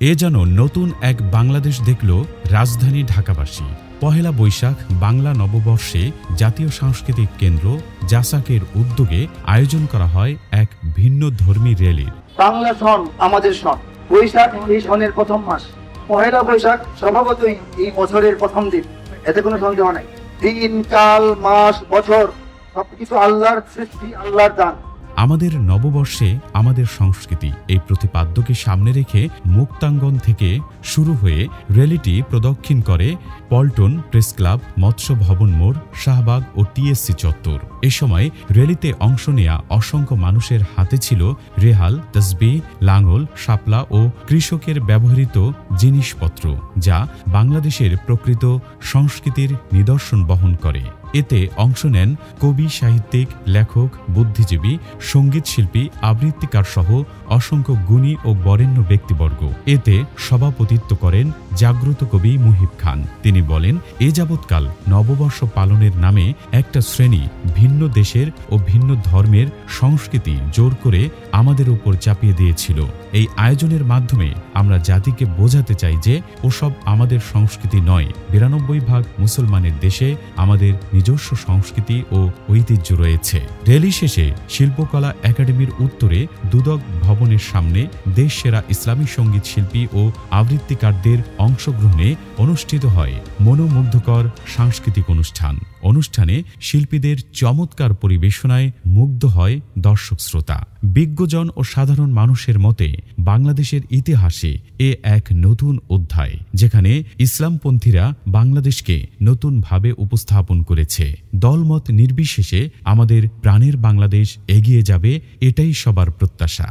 এ যেন নতুন এক বাংলাদেশ দেখল রাজধানী ঢাকাবাসী। পহেলা বৈশাখ বাংলা নববর্ষে জাতীয় সাংস্কৃতিক কেন্দ্র জাসাকের উদ্যোগে আয়োজন করা হয় এক ভিন্ন ধর্মী র্যালির। বাংলা সন আমাদের সন, বৈশাখ এই সনের প্রথম মাস। পহেলা বৈশাখ স্বভাবতই এই বছরের প্রথম দিন, এতে কোনো সন্দেহ নাই। দিন, কাল, মাস, বছর সবকিছু আল্লাহর সৃষ্টি, আল্লাহর দান। আমাদের নববর্ষে আমাদের সংস্কৃতি, এই প্রতিপাদ্যকে সামনে রেখে মুক্তাঙ্গন থেকে শুরু হয়ে র্যালিটি প্রদক্ষিণ করে পল্টন প্রেস ক্লাব, মৎস্য ভবন মোড়, শাহবাগ ও টিএসসি চত্বর। এ সময় র্যালিতে অংশ নেয়া অসংখ্য মানুষের হাতে ছিল রেহাল, তসবিহ, লাঙল, শাপলা ও কৃষকের ব্যবহৃত জিনিসপত্র, যা বাংলাদেশের প্রকৃত সংস্কৃতির নিদর্শন বহন করে। এতে অংশ নেন কবি, সাহিত্যিক, লেখক, বুদ্ধিজীবী, সঙ্গীতশিল্পী, আবৃত্তিকার সহ অসংখ্য গুণী ও বরেণ্য ব্যক্তিবর্গ। এতে সভাপতিত্ব করেন জাগ্রত কবি মুহিব খান। তিনি বলেন, এ যাবৎকাল নববর্ষ পালনের নামে একটা শ্রেণী ভিন্ন দেশের ও ভিন্ন ধর্মের সংস্কৃতি জোর করে আমাদের উপর চাপিয়ে দিয়েছিল। এই আয়োজনের মাধ্যমে আমরা জাতিকে বোঝাতে চাই যে ওসব আমাদের সংস্কৃতি নয়। ৯২ মুসলমানের দেশে আমাদের নিজস্ব সংস্কৃতি ও ঐতিহ্য রয়েছে। র্যালি শেষে শিল্পকলা একাডেমির উত্তরে দুদক ভবনের সামনে দেশ সেরা ইসলামী সঙ্গীত শিল্পী ও আবৃত্তিকারদের অংশগ্রহণে অনুষ্ঠিত হয় মনোমুগ্ধকর সাংস্কৃতিক অনুষ্ঠানে শিল্পীদের চমৎকার পরিবেশনায় মুগ্ধ হয় দর্শক শ্রোতা। বিজ্ঞজন ও সাধারণ মানুষের মতে বাংলাদেশের ইতিহাসে এ এক নতুন অধ্যায়, যেখানে ইসলামপন্থীরা বাংলাদেশকে নতুনভাবে উপস্থাপন করেছে। দলমত নির্বিশেষে আমাদের প্রাণের বাংলাদেশ এগিয়ে যাবে, এটাই সবার প্রত্যাশা।